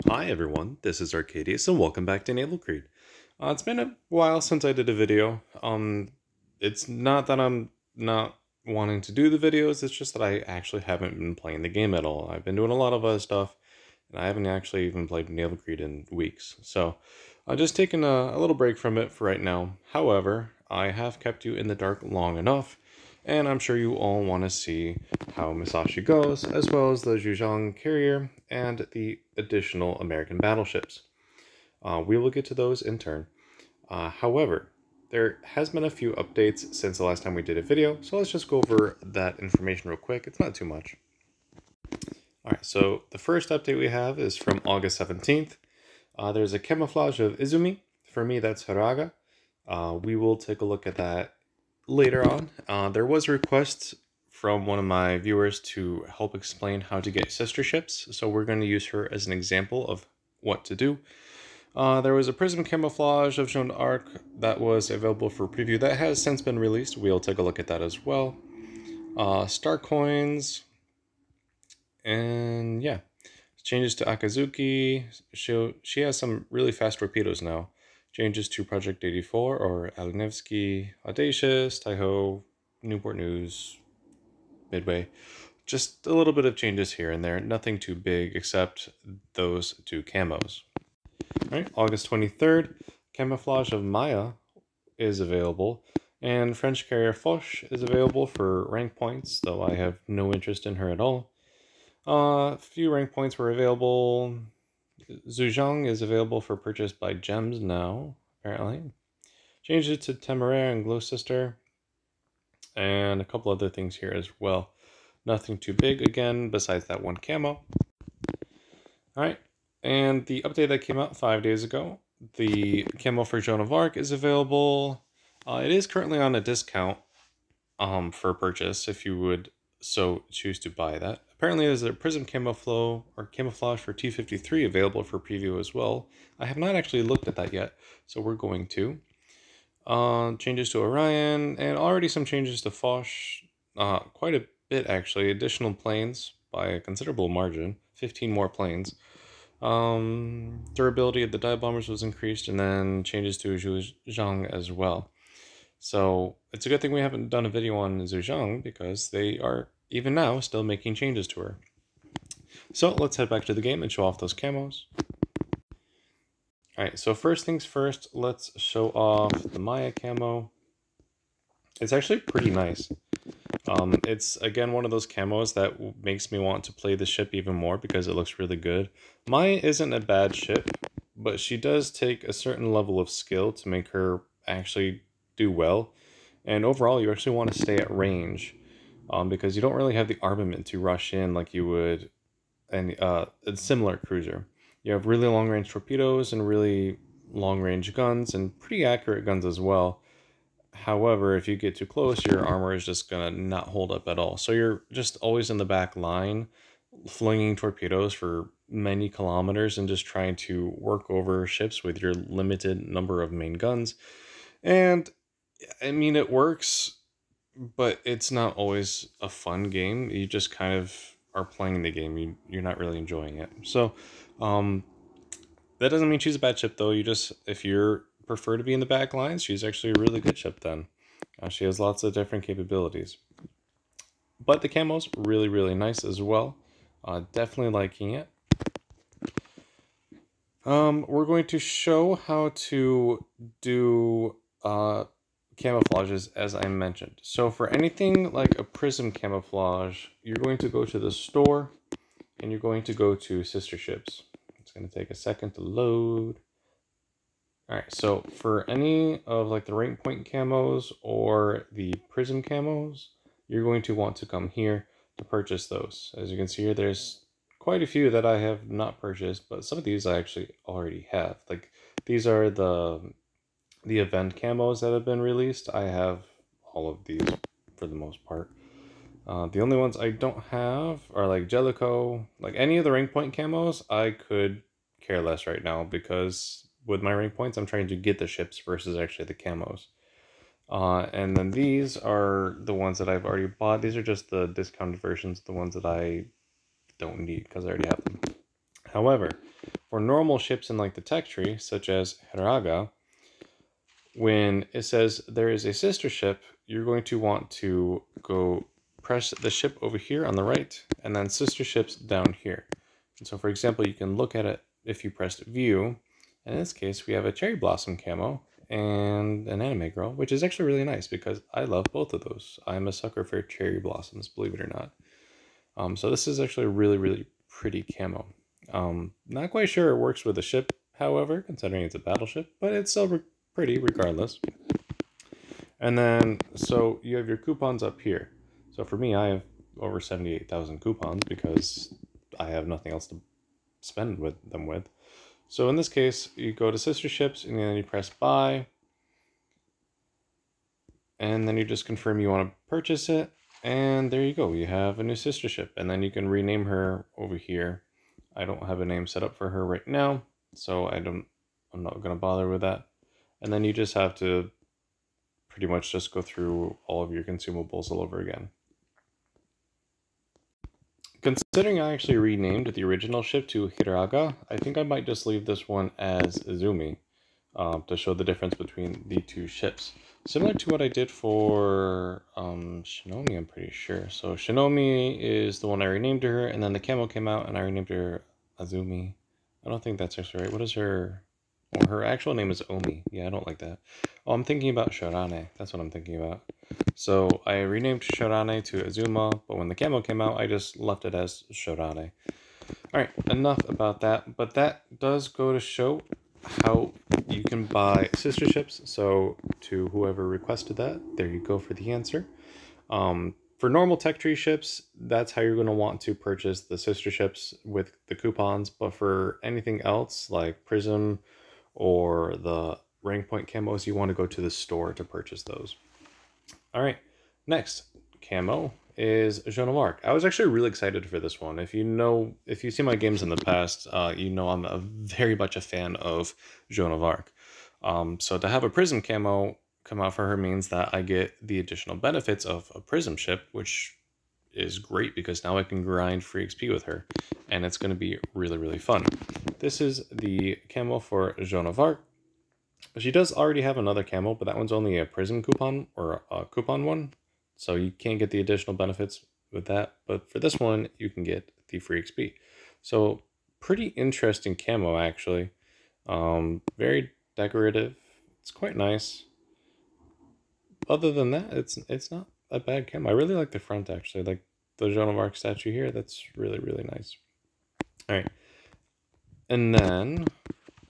Hi everyone, this is Arcadius and welcome back to Naval Creed. It's been a while since I did a video. It's not that I'm not wanting to do the videos, it's just that I actually haven't been playing the game at all. I've been doing a lot of other stuff, and I haven't actually even played Naval Creed in weeks. So, I've just taken a little break from it for right now. However, I have kept you in the dark long enough, and I'm sure you all want to see how Musashi goes, as well as the Zhejiang carrier and the additional American battleships. We will get to those in turn. However, there has been a few updates since the last time we did a video, so let's just go over that information real quick. It's not too much. Alright, so the first update we have is from August 17th. There's a camouflage of Izumi. For me, that's Haraga. We will take a look at that later on. There was a request from one of my viewers to help explain how to get sister ships, so we're going to use her as an example of what to do. There was a prism camouflage of Jeanne d'Arc that was available for preview that has since been released. We'll take a look at that as well. Star coins, and yeah, changes to Akazuki. She has some really fast torpedoes now. Changes to Project 84 or Alinevsky, Audacious, Taiho, Newport News, Midway. Just a little bit of changes here and there. Nothing too big except those two camos. Alright, August 23rd, Camouflage of Maya is available. And French carrier Foch is available for rank points, though I have no interest in her at all. A few rank points were available. Zhejiang is available for purchase by gems now, apparently. Changed it to Temeraire and Glow Sister. And a couple other things here as well. Nothing too big again, besides that one camo. Alright, and the update that came out 5 days ago. The camo for Joan of Arc is available. It is currently on a discount for purchase if you would so choose to buy that. Apparently there's a prism camouflage for T-53 available for preview as well. I have not actually looked at that yet, so we're going to. Changes to Orion, and already some changes to Foch. Quite a bit actually. Additional planes by a considerable margin. 15 more planes. Durability of the dive bombers was increased, and then changes to Zhejiang as well. So it's a good thing we haven't done a video on Zhejiang, because they are, even now, still making changes to her. So let's head back to the game and show off those camos. Alright, so first things first, let's show off the Maya camo. It's actually pretty nice. It's, again, one of those camos that makes me want to play the ship even more because it looks really good. Maya isn't a bad ship, but she does take a certain level of skill to make her actually do well. And overall, you actually want to stay at range because you don't really have the armament to rush in like you would a similar cruiser. You have really long-range torpedoes and really long-range guns and pretty accurate guns as well. However, if you get too close, your armor is just going to not hold up at all. So you're just always in the back line, flinging torpedoes for many kilometers and just trying to work over ships with your limited number of main guns. And, I mean, it works, but it's not always a fun game. You just kind of are playing the game. You're not really enjoying it. So, that doesn't mean she's a bad ship, though. If you're prefer to be in the back lines, she's actually a really good ship then. She has lots of different capabilities. But the camo's really, really nice as well. Definitely liking it. We're going to show how to do camouflages, as I mentioned. So for anything like a prism camouflage, you're going to go to the store, and you're going to go to sister ships. It's going to take a second to load. Alright, so for any of like the rank point camos or the prism camos, you're going to want to come here to purchase those. As you can see here, there's quite a few that I have not purchased, but some of these I actually already have. Like, these are the event camos that have been released. I have all of these for the most part. The only ones I don't have are like Jellicoe. Like any of the rank point camos, I could care less right now because with my rank points, I'm trying to get the ships versus actually the camos. And then these are the ones that I've already bought. These are just the discounted versions, the ones that I don't need because I already have them. However, For normal ships in like the tech tree, such as Hiraga, when it says there is a sister ship, you're going to want to go press the ship over here on the right, and then sister ships down here. And so for example, you can look at it if you pressed view. In this case, we have a cherry blossom camo and an anime girl, which is actually really nice because I love both of those. I'm a sucker for cherry blossoms, believe it or not. So this is actually a really, really pretty camo. Not quite sure it works with the ship, however, considering it's a battleship, but it's still pretty regardless. And then, so you have your coupons up here. So for me, I have over 78,000 coupons because I have nothing else to spend with them with. So in this case, you go to sister ships and then you press buy. And then you just confirm you want to purchase it. And there you go. You have a new sister ship. And then you can rename her over here. I don't have a name set up for her right now, so I'm not going to bother with that. And then you just have to pretty much just go through all of your consumables all over again. Considering I actually renamed the original ship to Hiraga, I think I might just leave this one as Izumi to show the difference between the two ships. Similar to what I did for Shinomi, I'm pretty sure. So Shinomi is the one I renamed her, and then the camo came out and I renamed her Azumi. I don't think that's actually right. What is her... Well, her actual name is Omi. Yeah, I don't like that. Oh, I'm thinking about Shorane. That's what I'm thinking about. So I renamed Shorane to Azuma, but when the camo came out, I just left it as Shorane. Alright, enough about that. But that does go to show how you can buy sister ships. So to whoever requested that, there you go for the answer. For normal tech tree ships, that's how you're going to want to purchase the sister ships with the coupons. But for anything else like Prism or the rank point camos, you want to go to the store to purchase those. All right, next camo is Joan of Arc. I was actually really excited for this one. If you see my games in the past, you know I'm very much a fan of Joan of Arc. So to have a Prism camo come out for her means that I get the additional benefits of a Prism ship, which is great because now I can grind free XP with her, and it's going to be really, really fun. This is the camo for Joan of Arc. She does already have another camo, but that one's only a Prism coupon, or a coupon one, so you can't get the additional benefits with that. But for this one, you can get the free XP. So pretty interesting camo, actually. Very decorative. It's quite nice. Other than that, it's not a bad camo. I really like the front, actually. Like the Joan of Arc statue here, that's really, really nice. All right. And then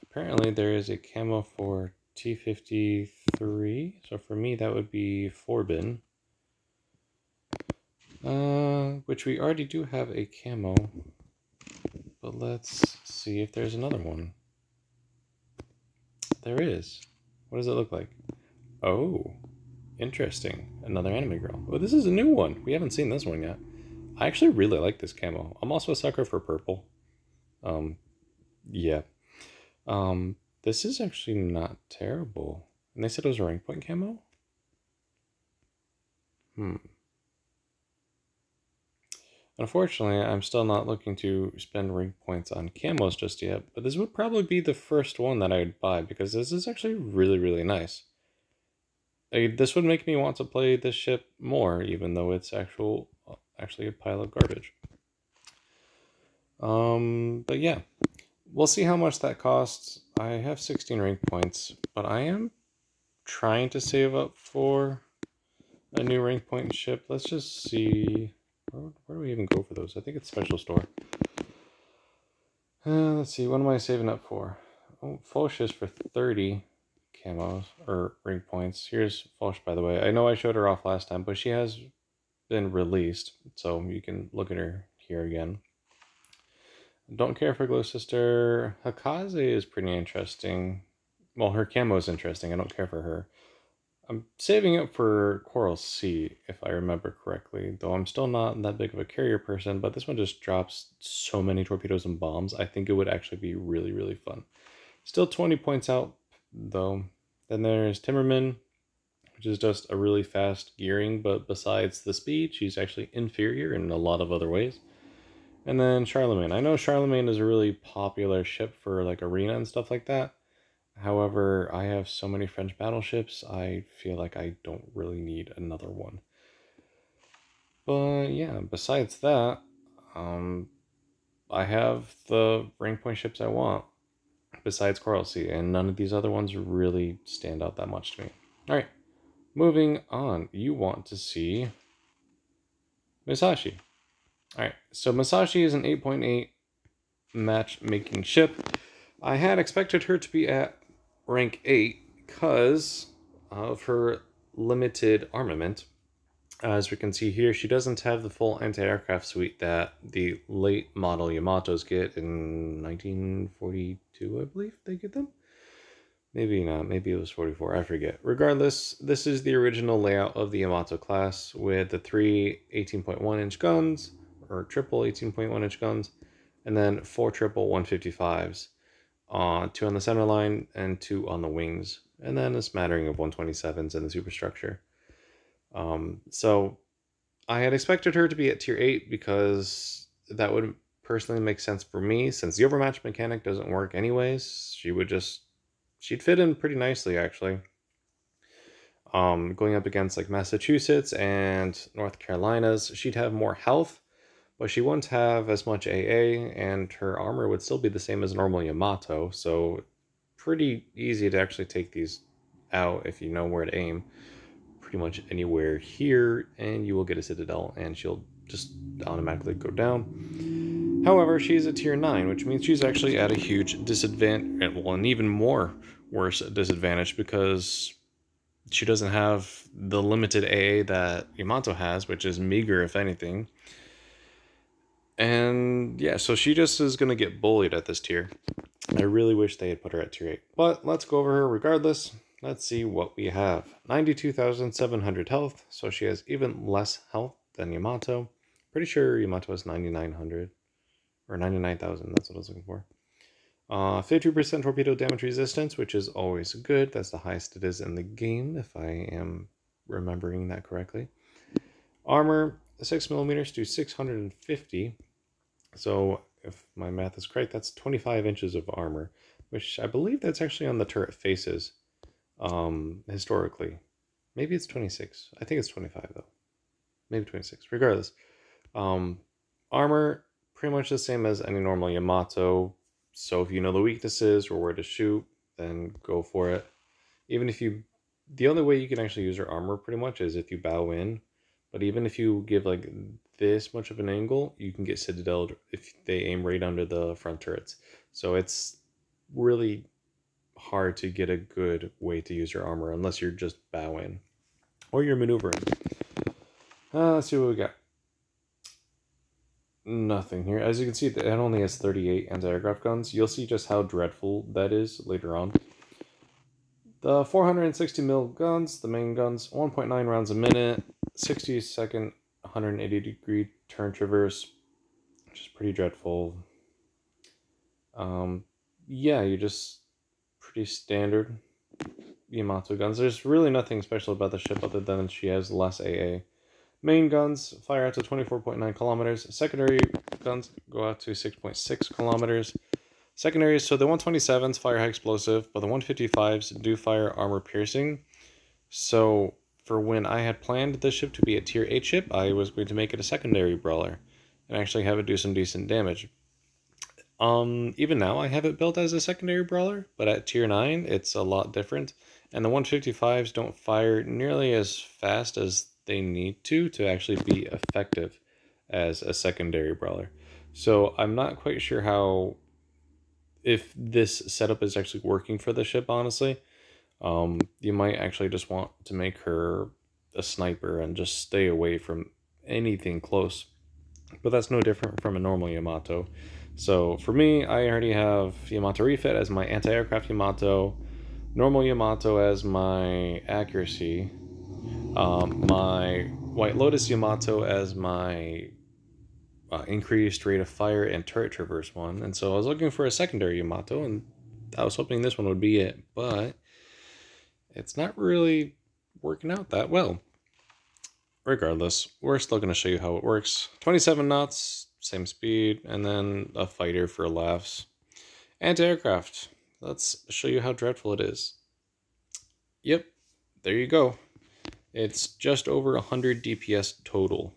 apparently there is a camo for T53. So for me, that would be Forbin. Which we already do have a camo. But let's see if there's another one. There is. What does it look like? Oh, interesting. Another anime girl. Oh, this is a new one. We haven't seen this one yet. I actually really like this camo. I'm also a sucker for purple. Yeah. This is actually not terrible. And they said it was a rank point camo? Unfortunately, I'm still not looking to spend rank points on camos just yet, but this would probably be the first one that I would buy because this is actually really, really nice. This would make me want to play this ship more, even though it's actually a pile of garbage. But yeah, we'll see how much that costs. I have 16 rank points, but I am trying to save up for a new rank point ship. Let's just see. Where do we even go for those? I think it's special store. Let's see. What am I saving up for? Oh, Foch is for 30 camos or rank points. Here's Foch, by the way. I know I showed her off last time, but she has been released, so you can look at her here again. Don't care for Glow Sister. Hakaze is pretty interesting. Well, her camo is interesting. I don't care for her. I'm saving up for Coral Sea, if I remember correctly, though I'm still not that big of a carrier person, but this one just drops so many torpedoes and bombs. I think it would actually be really, really fun. Still 20 points out, though. Then there's Timmerman, which is just a really fast gearing, but besides the speed, she's actually inferior in a lot of other ways. And then Charlemagne. I know Charlemagne is a really popular ship for like arena and stuff like that. However, I have so many French battleships, I feel like I don't really need another one. But yeah, besides that, um, I have the rank point ships I want, besides Coral Sea, and none of these other ones really stand out that much to me. Alright, moving on. You want to see Musashi. Alright, so Musashi is an 8.8 matchmaking ship. I had expected her to be at rank 8 because of her limited armament. As we can see here, she doesn't have the full anti-aircraft suite that the late model Yamatos get in 1942, I believe they get them. Maybe not, maybe it was 44, I forget. Regardless, this is the original layout of the Yamato class with the three 18.1 inch guns, or triple 18.1 inch guns, and then four triple 155s. Two on the center line and two on the wings, and then a smattering of 127s in the superstructure. So I had expected her to be at tier 8 because that would personally make sense for me, since the overmatch mechanic doesn't work anyways. She'd fit in pretty nicely, actually. Going up against like Massachusetts and North Carolinas, she'd have more health, but she wouldn't have as much AA, and her armor would still be the same as normal Yamato, so pretty easy to actually take these out if you know where to aim. Pretty much anywhere here, and you will get a Citadel, and she'll just automatically go down. However, she's a tier 9, which means she's actually at a huge disadvantage, well, an even more worse disadvantage, because she doesn't have the limited AA that Yamato has, which is meager, if anything. And yeah, so she just is going to get bullied at this tier. I really wish they had put her at tier 8. But let's go over her regardless. Let's see what we have. 92,700 health, so she has even less health than Yamato. Pretty sure Yamato has 9,900. Or 99,000, that's what I was looking for. 50% torpedo damage resistance, which is always good. That's the highest it is in the game, if I am remembering that correctly. Armor, 6mm to 650. So, if my math is correct, that's 25 inches of armor, which I believe that's actually on the turret faces, historically. Maybe it's 26. I think it's 25, though. Maybe 26. Regardless. Armor, pretty much the same as any normal Yamato. So if you know the weaknesses or where to shoot, then go for it. Even if you... The only way you can actually use your armor, pretty much, is if you bow in. But even if you give, like, this much of an angle, you can get Citadel'd if they aim right under the front turrets. So it's really hard to get a good way to use your armor unless you're just bow in. Or you're maneuvering. Let's see what we got. Nothing here. As you can see, it only has 38 anti-aircraft guns. You'll see just how dreadful that is later on. The 460mm guns, the main guns, 1.9 rounds a minute, 60-second, 180-degree turn traverse, which is pretty dreadful. Yeah, you just pretty standard Yamato guns. There's really nothing special about the ship other than she has less AA. Main guns fire out to 24.9 kilometers. Secondary guns go out to 6.6 kilometers. Secondaries, so the 127s fire high explosive, but the 155s do fire armor piercing. So for when I had planned this ship to be a tier 8 ship, I was going to make it a secondary brawler and actually have it do some decent damage. Even now I have it built as a secondary brawler, but at tier 9 it's a lot different. And the 155s don't fire nearly as fast as they need to actually be effective as a secondary brawler. So I'm not quite sure if this setup is actually working for the ship, honestly. You might actually just want to make her a sniper and just stay away from anything close. But that's no different from a normal Yamato. So for me, I already have Yamato Refit as my anti-aircraft Yamato, normal Yamato as my accuracy, my White Lotus Yamato as my increased rate of fire and turret traverse one. And so I was looking for a secondary Yamato, and I was hoping this one would be it, but it's not really working out that well. Regardless, we're still going to show you how it works. 27 knots, same speed, and then a fighter for laughs. Anti-aircraft. Let's show you how dreadful it is. Yep, there you go. It's just over 100 DPS total,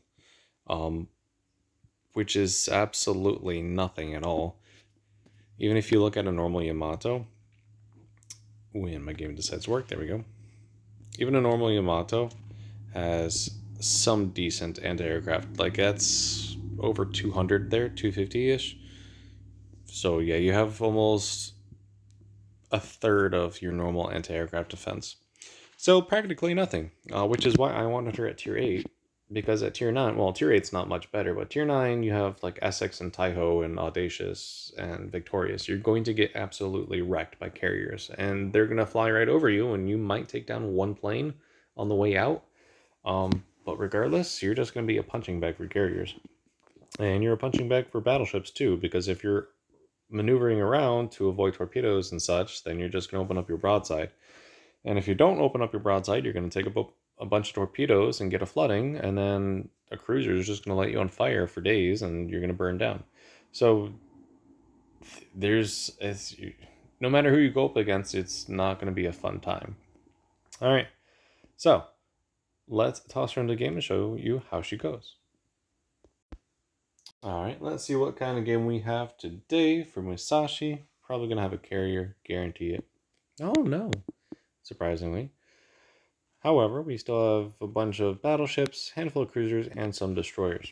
which is absolutely nothing at all. Even if you look at a normal Yamato, when my game decides to work, there we go. Even a normal Yamato has some decent anti-aircraft. Like, that's over 200 there, 250-ish. So yeah, you have almost a third of your normal anti-aircraft defense. So practically nothing, which is why I wanted her at tier 8. Because at tier 9, well, tier 8's not much better, but tier 9 you have like Essex and Taiho and Audacious and Victorious. You're going to get absolutely wrecked by carriers, and they're going to fly right over you, and you might take down one plane on the way out. But regardless, you're just going to be a punching bag for carriers. And you're a punching bag for battleships too, because if you're maneuvering around to avoid torpedoes and such, then you're just going to open up your broadside. And if you don't open up your broadside, you're going to take a bunch of torpedoes and get a flooding, and then a cruiser is just going to light you on fire for days, and you're going to burn down. So no matter who you go up against, it's not going to be a fun time. All right, so let's toss her into the game and show you how she goes. All right, let's see what kind of game we have today for Musashi. Probably going to have a carrier, guarantee it. Oh no, surprisingly. However, we still have a bunch of battleships, handful of cruisers, and some destroyers.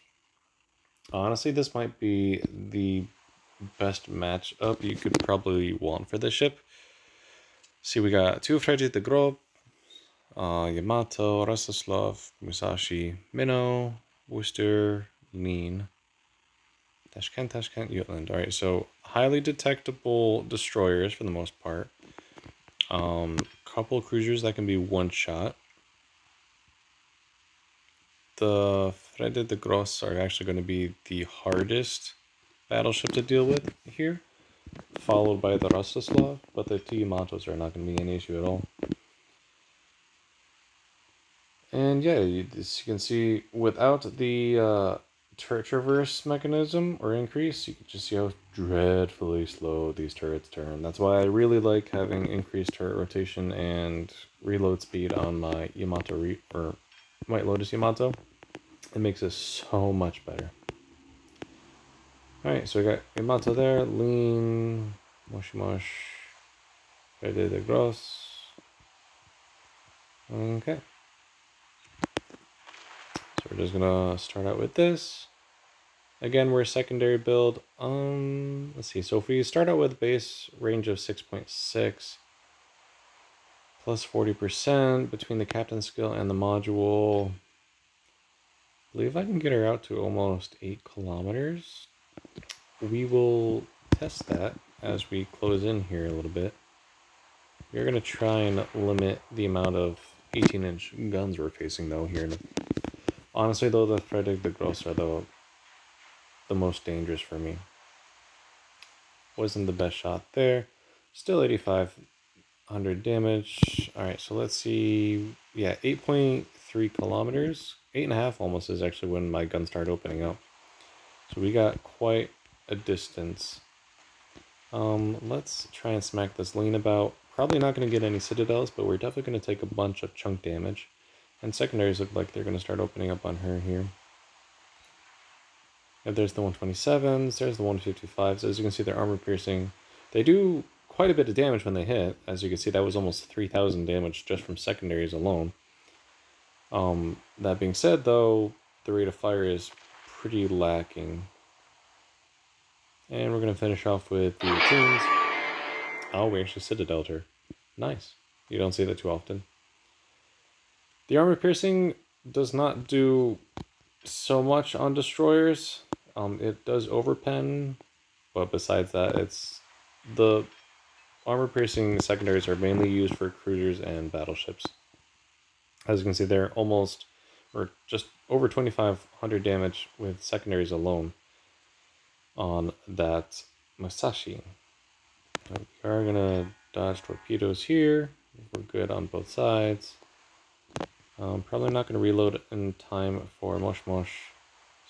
Honestly, this might be the best matchup you could probably want for this ship. See, we got two Freddy the Grob, Yamato, Rostislav, Musashi, Minnow, Worcester, Lean, Tashkent, Jutland. Alright, so highly detectable destroyers for the most part. Couple cruisers that can be one shot. The Freddy the Gross are actually going to be the hardest battleship to deal with here, followed by the Rostislav, but the two Yamatos are not going to be any issue at all. And yeah, as you can see, without the turret traverse mechanism or increase, you can just see how dreadfully slow these turrets turn. That's why I really like having increased turret rotation and reload speed on my Yamato or White Lotus Yamato. It makes it so much better. Alright, so we got Yamato there, Lean, Moshi, Freddy the Gross. Okay. So we're just gonna start out with this. Again, we're a secondary build. Let's see. So if we start out with a base range of 6.6 plus 40% between the captain skill and the module, I believe I can get her out to almost 8 kilometers. We will test that as we close in here a little bit. We're going to try and limit the amount of 18-inch guns we're facing though here. Honestly though, the Freddy the Gross are the most dangerous for me. Wasn't the best shot there. Still 8,500 damage. Alright, so let's see. Yeah, 8.3 kilometers. 8.5 almost is actually when my guns start opening up. So we got quite a distance. Let's try and smack this Lean about. Probably not going to get any citadels, but we're definitely going to take a bunch of chunk damage. And secondaries look like they're going to start opening up on her here. And there's the 127s, there's the 155s. As you can see, they're armor piercing. They do quite a bit of damage when they hit. As you can see, that was almost 3,000 damage just from secondaries alone. That being said, though, the rate of fire is pretty lacking. And we're going to finish off with the teams. Oh, we actually citadeled her. Nice. You don't see that too often. The armor piercing does not do so much on destroyers. It does overpen, but besides that, it's the armor piercing secondaries are mainly used for cruisers and battleships. As you can see, they're almost, or just over 2,500 damage with secondaries alone on that Musashi. We are gonna dodge torpedoes here. We're good on both sides. Probably not going to reload in time for Mosh Mosh.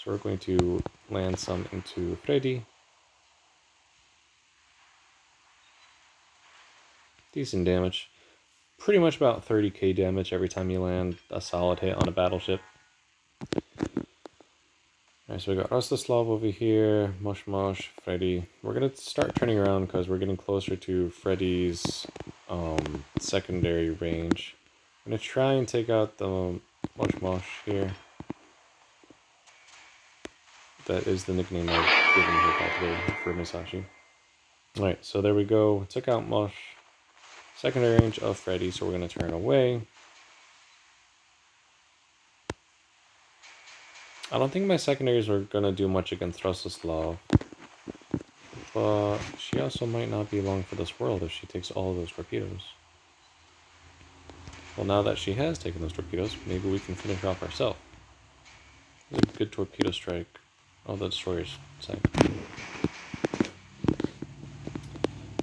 So So we're going to land some into Freddy. Decent damage. Pretty much about 30k damage every time you land a solid hit on a battleship. Alright, so we got Rostislav over here, Mosh, Freddy. We're going to start turning around because we're getting closer to Freddy's secondary range. I'm going to try and take out the Mosh here. That is the nickname I've given her, by the way, for Musashi. Alright, so there we go. Took out Mosh. Secondary range of Freddy, so we're going to turn away. I don't think my secondaries are going to do much against Rostislav. But she also might not be long for this world if she takes all of those torpedoes. Well, now that she has taken those torpedoes, maybe we can finish off ourselves. A good torpedo strike. Oh, the destroyer's side.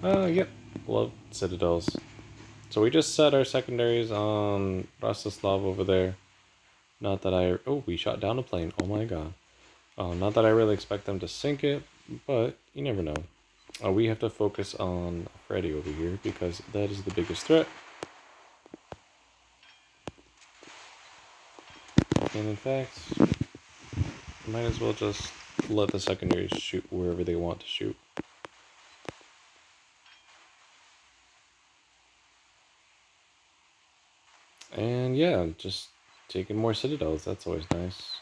Yep. Love citadels. So we just set our secondaries on Rostislav over there. Not that I... Oh, we shot down a plane. Oh my god. Not that I really expect them to sink it, but you never know. We have to focus on Freddy over here because that is the biggest threat. And in fact, might as well just let the secondaries shoot wherever they want to shoot. And yeah, just taking more citadels, that's always nice.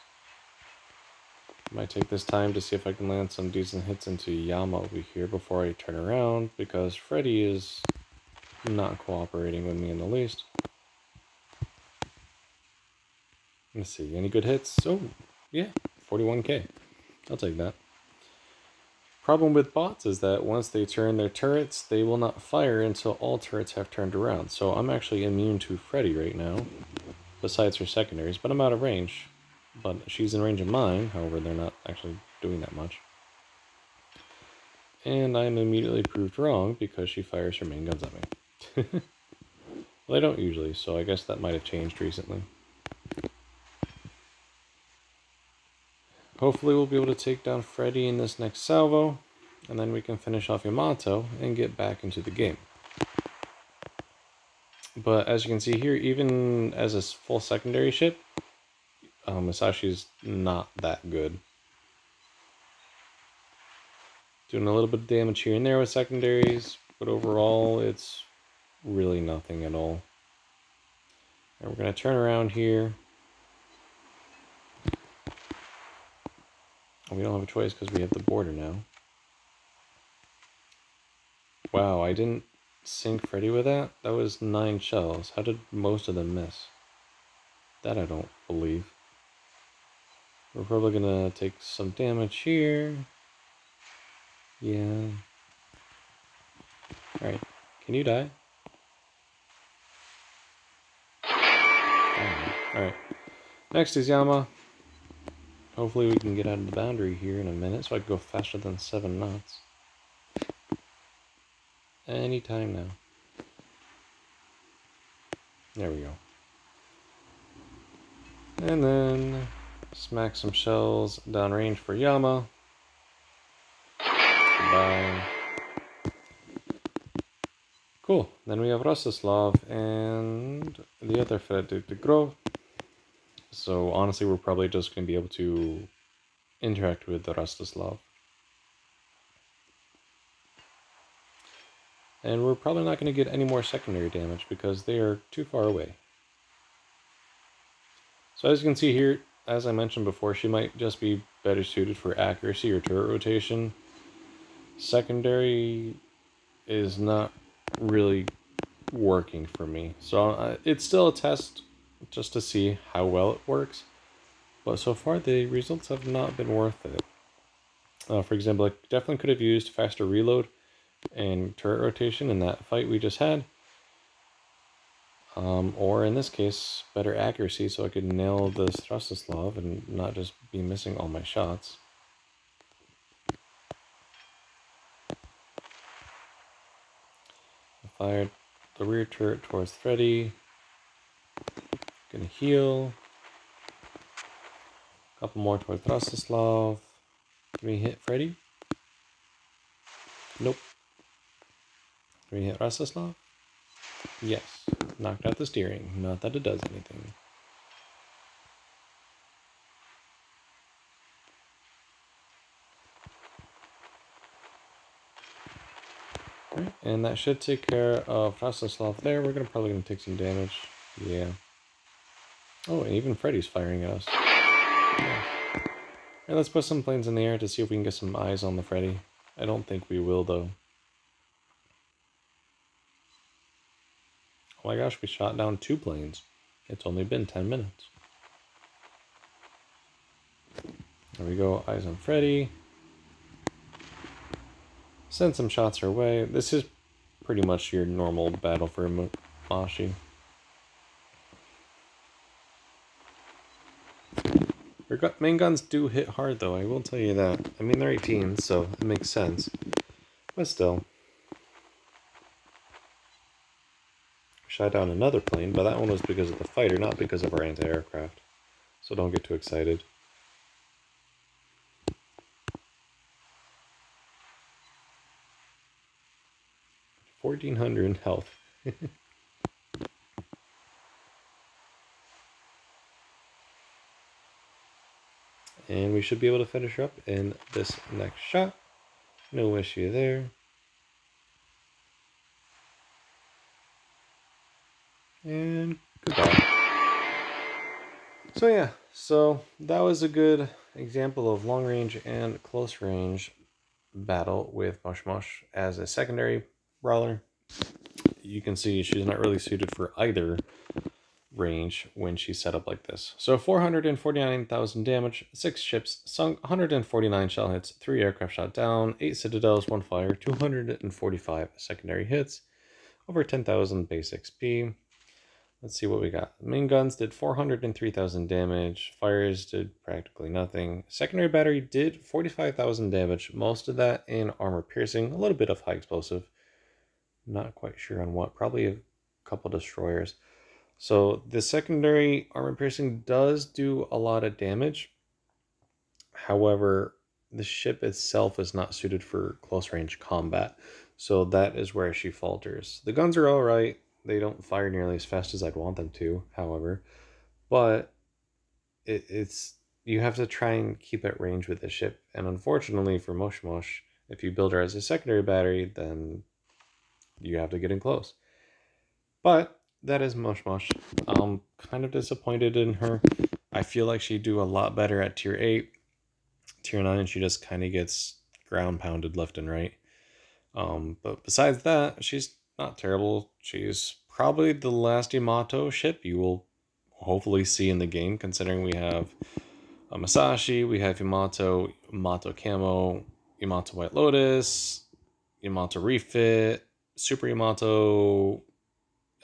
Might take this time to see if I can land some decent hits into Yama over here before I turn around, because Freddy is not cooperating with me in the least. Let's see, any good hits? Oh, yeah, 41k. I'll take that. Problem with bots is that once they turn their turrets, they will not fire until all turrets have turned around. So I'm actually immune to Freddy right now, besides her secondaries, but I'm out of range. But she's in range of mine, however, they're not actually doing that much. And I'm immediately proved wrong because she fires her main guns at me. Well, they don't usually, so I guess that might have changed recently. Hopefully we'll be able to take down Freddy in this next salvo, and then we can finish off Yamato and get back into the game. But as you can see here, even as a full secondary ship, Musashi's not that good. Doing a little bit of damage here and there with secondaries, but overall it's really nothing at all. And we're going to turn around here. We don't have a choice because we have the border now. Wow, I didn't sink Freddy with that? That was 9 shells. How did most of them miss? That I don't believe. We're probably gonna take some damage here. Yeah. Alright, can you die? Alright. Next is Yama. Hopefully we can get out of the boundary here in a minute so I can go faster than 7 knots. Anytime now. There we go. And then smack some shells downrange for Yama. Goodbye. Cool. Then we have Rostislav and the other Freddy de Grove. So honestly, we're probably just going to be able to interact with the Rostislav. And we're probably not going to get any more secondary damage because they are too far away. So as you can see here, as I mentioned before, she might just be better suited for accuracy or turret rotation. Secondary is not really working for me. So it's still a test just to see how well it works. But so far the results have not been worth it. For example, I definitely could have used faster reload and turret rotation in that fight we just had. Or in this case, better accuracy so I could nail this Rostislav and not just be missing all my shots. I fired the rear turret towards Freddy. Gonna heal. Couple more towards Rostislav. Can we hit Freddy? Nope. Can we hit Rostislav? Yes. Knocked out the steering. Not that it does anything. Alright, and that should take care of Rostislav there. We're probably gonna take some damage. Yeah. Oh, and even Freddy's firing at us. Yeah. Alright, let's put some planes in the air to see if we can get some eyes on the Freddy. I don't think we will, though. Oh my gosh, we shot down 2 planes. It's only been 10 minutes. There we go, eyes on Freddy. Send some shots her way. This is pretty much your normal battle for Musashi. Her main guns do hit hard, though, I will tell you that. I mean, they're 18, so it makes sense. But still. Shot down another plane, but that one was because of the fighter, not because of our anti-aircraft. So don't get too excited. $1,400 in health. And we should be able to finish her up in this next shot. No issue there. And goodbye. So yeah, so that was a good example of long range and close range battle with Mush as a secondary brawler. You can see she's not really suited for either range when she's set up like this. So 449,000 damage, 6 ships sunk, 149 shell hits, 3 aircraft shot down, 8 citadels, 1 fire, 245 secondary hits, over 10,000 base XP. Let's see what we got. Main guns did 403,000 damage, fires did practically nothing. Secondary battery did 45,000 damage, most of that in armor piercing, a little bit of high explosive. Not quite sure on what, probably a couple destroyers. So the secondary armor piercing does do a lot of damage. However, the ship itself is not suited for close range combat. So that is where she falters. The guns are all right. They don't fire nearly as fast as I'd want them to, however. But it's you have to try and keep at range with the ship. And unfortunately for Mush, if you build her as a secondary battery, then you have to get in close. But that is Mush. I'm kind of disappointed in her. I feel like she'd do a lot better at tier 8. Tier 9, she just kind of gets ground pounded left and right. But besides that, she's not terrible. She's probably the last Yamato ship you will hopefully see in the game, considering we have a Musashi, we have Yamato Camo, Yamato White Lotus, Yamato Refit, Super Yamato,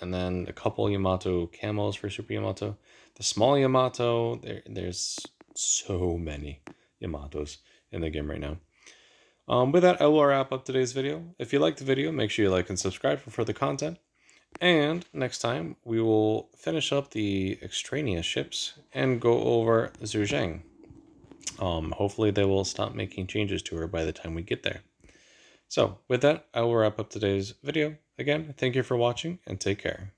and then a couple Yamato Camos for Super Yamato. The small Yamato, there's so many Yamatos in the game right now. With that, I will wrap up today's video. If you liked the video, make sure you like and subscribe for further content. And next time, we will finish up the extraneous ships and go over Zhu Zheng. Hopefully they will stop making changes to her by the time we get there. So with that, I will wrap up today's video. Again, thank you for watching and take care.